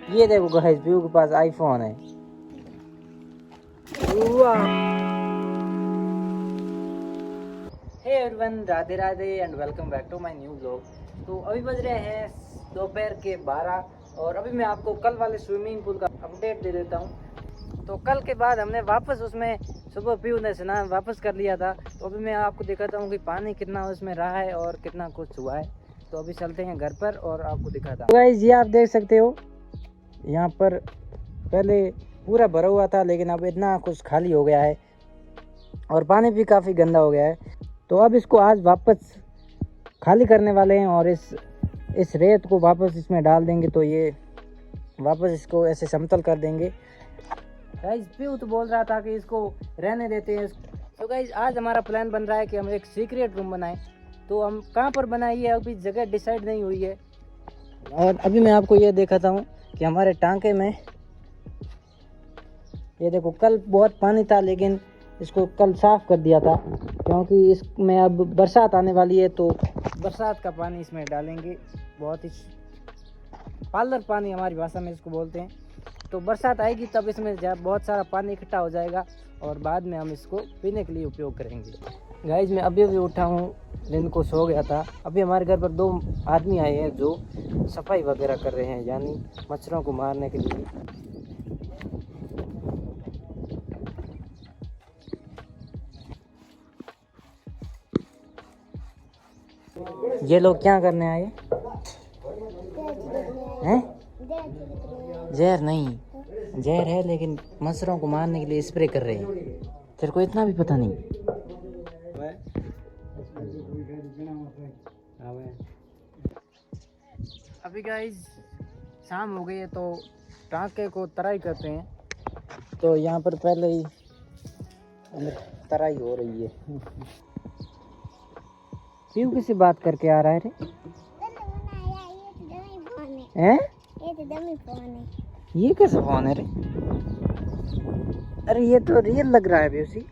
ये देखो guys, view के पास आईफोन है। Hey everyone, Radhe Radhe and welcome back to my new blog. तो अभी बज रहे हैं दोपहर के 12 और अभी मैं आपको कल वाले स्विमिंग पूल का अपडेट दे देता हूँ। तो कल के बाद हमने वापस उसमें सुबह पीयू ने स्नान वापस कर लिया था। तो अभी मैं आपको दिखाता हूँ कि पानी कितना उसमें रहा है और कितना कुछ हुआ है। तो अभी चलते हैं घर पर और आपको दिखाता हूँ। गाइस, ये आप देख सकते हो, यहाँ पर पहले पूरा भरा हुआ था लेकिन अब इतना कुछ खाली हो गया है और पानी भी काफ़ी गंदा हो गया है। तो अब इसको आज वापस खाली करने वाले हैं और इस रेत को वापस इसमें डाल देंगे। तो ये वापस इसको ऐसे समतल कर देंगे। गाइस, पीयू तो बोल रहा था कि इसको रहने देते हैं। तो गाइस, आज हमारा प्लान बन रहा है कि हम एक सीक्रेट रूम बनाएं। तो हम कहाँ पर बनाएं ये अभी जगह डिसाइड नहीं हुई है। और अभी मैं आपको ये दिखाता हूँ कि हमारे टांके में ये देखो, कल बहुत पानी था लेकिन इसको कल साफ़ कर दिया था क्योंकि इसमें अब बरसात आने वाली है। तो बरसात का पानी इसमें डालेंगे, बहुत ही पालर पानी हमारी भाषा में इसको बोलते हैं। तो बरसात आएगी तब इसमें बहुत सारा पानी इकट्ठा हो जाएगा और बाद में हम इसको पीने के लिए उपयोग करेंगे। गाइस, मैं अभी अभी उठा हूँ, दिन को सो गया था। अभी हमारे घर पर 2 आदमी आए हैं जो सफाई वगैरह कर रहे हैं, यानी मच्छरों को मारने के लिए। ये लोग क्या करने आए हैं? जहर नहीं, जहर है लेकिन मच्छरों को मारने के लिए स्प्रे कर रहे हैं। तेरे को इतना भी पता नहीं? अभी गाइस शाम हो गई है तो टांके को तराई करते हैं। तो यहाँ पर पहले ही तराई हो रही है। पीयू किससे बात करके आ रहा है रे? हैं? ये कैसा फोन है रे? अरे ये तो रियल लग रहा है पीयूसी।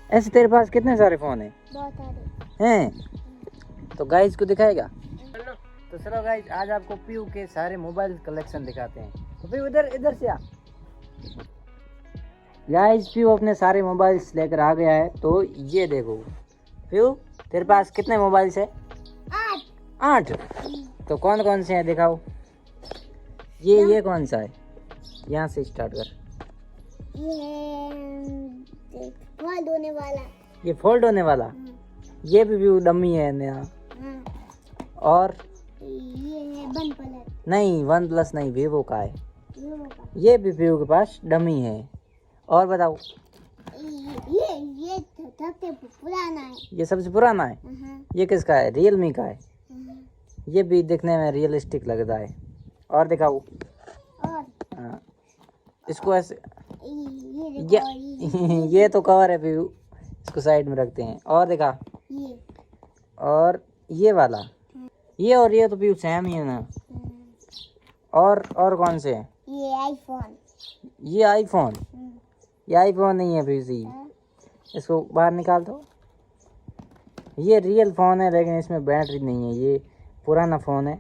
ऐसे तेरे पास कितने सारे फोन हैं? बहुत सारे हैं। तो गाइस को दिखाएगा? तो चलो गाइस, आज आपको पीयू के सारे मोबाइल कलेक्शन दिखाते हैं। तो पीयू इधर से आ। गाइस, पीयू अपने सारे मोबाइल्स लेकर आ गया है। तो ये देखो पीयू, तेरे पास कितने मोबाइल्स है? 8। तो कौन कौन से हैं दिखाओ। ये कौन सा है? यहाँ से स्टार्ट कर। ये फोल्ड होने वाला। ये फोल्ड होने वाला? ये भी व्यू डमी है नया। और ये है OnePlus। नहीं, OnePlus नहीं, वीवो का है। ये भी व्यू के पास डमी है। और बताओ। ये सबसे पुराना है। ये सबसे पुराना है? ये किसका है? रियलमी का है। ये भी दिखने में रियलिस्टिक लगता है। और दिखाओ। और हाँ, इसको ऐसे ये ये तो कवर है व्यू, इसको साइड में रखते हैं। और दिखा। ये और ये वाला, ये और ये तो व्यू सेम ही है ना। और कौन से हैं? ये आईफोन। ये आईफोन? ये आईफोन नहीं है व्यू जी, इसको बाहर निकाल दो। ये रियल फ़ोन है लेकिन इसमें बैटरी नहीं है, ये पुराना फ़ोन है।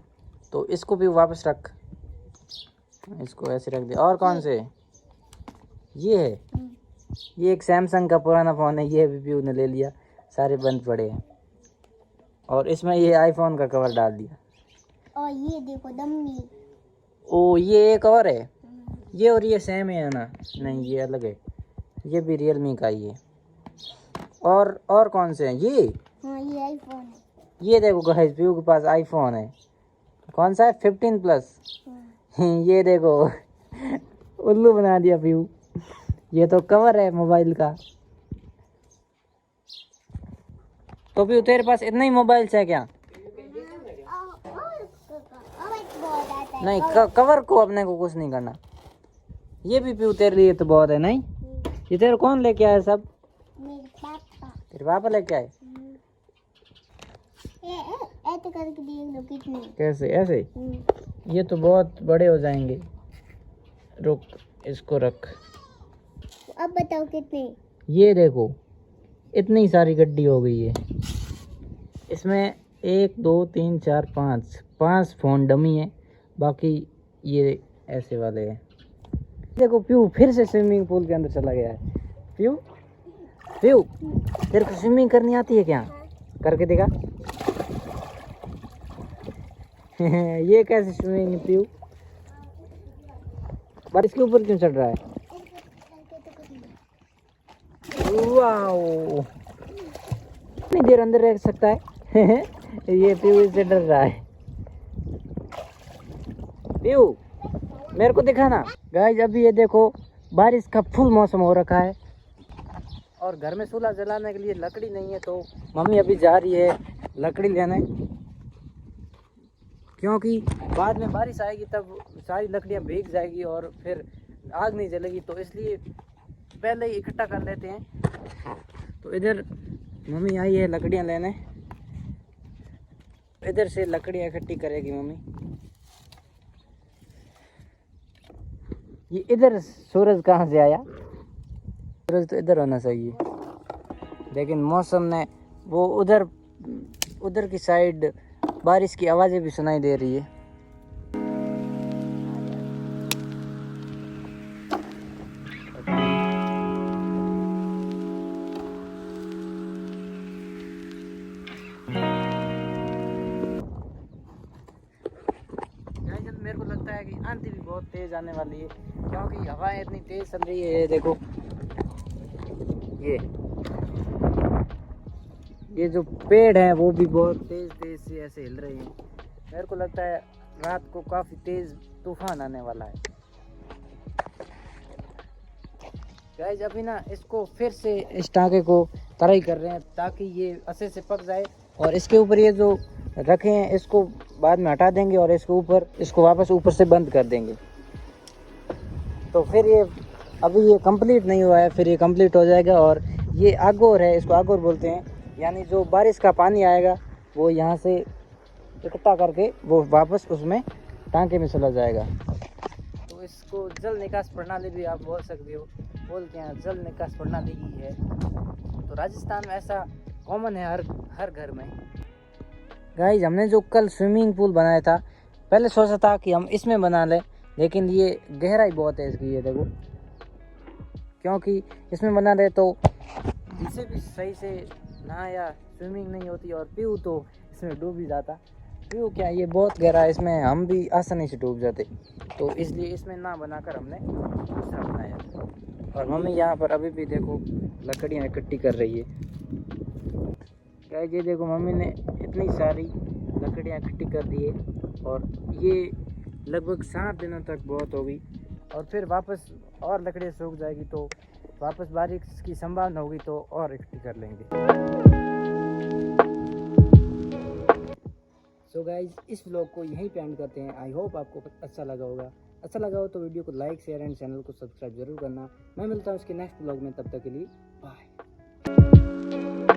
तो इसको भी वापस रख, इसको ऐसे रख दे। और कौन से? ये है, ये एक सैमसंग का पुराना फ़ोन है, ये भी व्यू ने ले लिया, सारे बंद पड़े हैं। और इसमें ये आईफोन का कवर डाल दिया। और ये देखो डम्मी। ओ, ये एक और है। ये और ये सेम है ना? नहीं, ये अलग है। ये भी रियलमी का ही है। और कौन से हैं ये? हाँ, ये आईफोन है। ये देखो गाइस, व्यू के पास आईफोन है। कौन सा है? 15 प्लस। ये देखो उल्लू बना दिया व्यू। ये तो कवर है मोबाइल का। तो व्यू, तेरे पास इतना ही मोबाइल्स है क्या? नहीं, कवर को अपने को कुछ नहीं करना। ये भी व्यू तेरे लिए तो बहुत है। नहीं, ये तेरे कौन लेके आया सब? मेरे पापा। तेरे पापा लेके आए? ऐसे करके देख लो कितने। कैसे ऐसे? ये तो बहुत बड़े हो जाएंगे। रुक, इसको रख। अब बताओ कितने। ये देखो, इतनी सारी गड्डी हो गई है इसमें। 1 2 3 4 5 फ़ोन डमी है। बाकी ये ऐसे वाले हैं। देखो प्यू फिर से स्विमिंग पूल के अंदर चला गया है। प्यू प्यू तेरे को स्विमिंग करनी आती है क्या? करके देखा। ये कैसे स्विमिंग प्यू? बारिश के ऊपर क्यों चढ़ रहा है? वाओ, कितनी देर अंदर रह सकता है? ये प्यू इससे डर रहा है। प्यू मेरे को दिखाना। गाइस अभी ये देखो बारिश का फुल मौसम हो रखा है और घर में चूल्हा जलाने के लिए लकड़ी नहीं है, तो मम्मी अभी जा रही है लकड़ी लेने, क्योंकि बाद में बारिश आएगी तब सारी लकड़ियां भीग जाएगी और फिर आग नहीं जलेगी, तो इसलिए पहले ही इकट्ठा कर लेते हैं। तो इधर मम्मी आई है लकड़ियां लेने, इधर से लकड़ियां इकट्ठी करेगी मम्मी। ये इधर सूरज कहाँ से आया? सूरज तो इधर होना चाहिए, लेकिन मौसम ने वो उधर की साइड बारिश की आवाज़ें भी सुनाई दे रही है। मेरे को लगता है कि आंधी भी बहुत तेज आने वाली है, क्योंकि हवाएं इतनी तेज चल रही है। ये देखो ये जो पेड़ हैं वो भी बहुत तेज तेज से ऐसे हिल रहे हैं। मेरे को लगता है रात को काफी तेज तूफान आने वाला है। गाइस अभी ना इसको फिर से इस टाँके को तराई कर रहे हैं ताकि ये अच्छे से पक जाए, और इसके ऊपर ये जो रखे हैं इसको बाद में हटा देंगे और इसको वापस ऊपर से बंद कर देंगे। तो फिर ये अभी ये कंप्लीट नहीं हुआ है, फिर ये कंप्लीट हो जाएगा। और ये आगोर है, इसको आगोर बोलते हैं, यानी जो बारिश का पानी आएगा वो यहाँ से इकट्ठा करके वो वापस उसमें टाँके में चला जाएगा। तो इसको जल निकास प्रणाली भी आप बोल सकते हो, बोलते हैं जल निकास प्रणाली ही है। तो राजस्थान में ऐसा कॉमन है हर घर में। गाइस हमने जो कल स्विमिंग पूल बनाया था, पहले सोचा था कि हम इसमें बना लें, लेकिन ये गहराई बहुत है इसकी, ये देखो, क्योंकि इसमें बना रहे तो इससे भी सही से नहाया स्विमिंग नहीं होती, और प्यू तो इसमें डूब ही जाता। प्यू क्या, ये बहुत गहरा है, इसमें हम भी आसानी से डूब जाते, तो इसलिए इसमें ना बनाकर हमने दूसरा बनाया। और मम्मी यहाँ पर अभी भी देखो लकड़ियाँ इकट्ठी कर रही है। क्या ये देखो मम्मी ने इतनी सारी लकड़ियाँ इकट्ठी कर दी है, और ये लगभग 7 दिनों तक बहुत होगी, और फिर वापस और लकड़ियाँ सूख जाएगी तो वापस बारिश की संभावना होगी तो और इकट्ठी कर लेंगे। सो गाइज इस व्लॉग को यहीं पे एंड करते हैं। आई होप आपको अच्छा लगा होगा। अच्छा लगा हो तो वीडियो को लाइक शेयर एंड चैनल को सब्सक्राइब जरूर करना। मैं मिलता हूँ उसके नेक्स्ट व्लॉग में, तब तक के लिए बाय।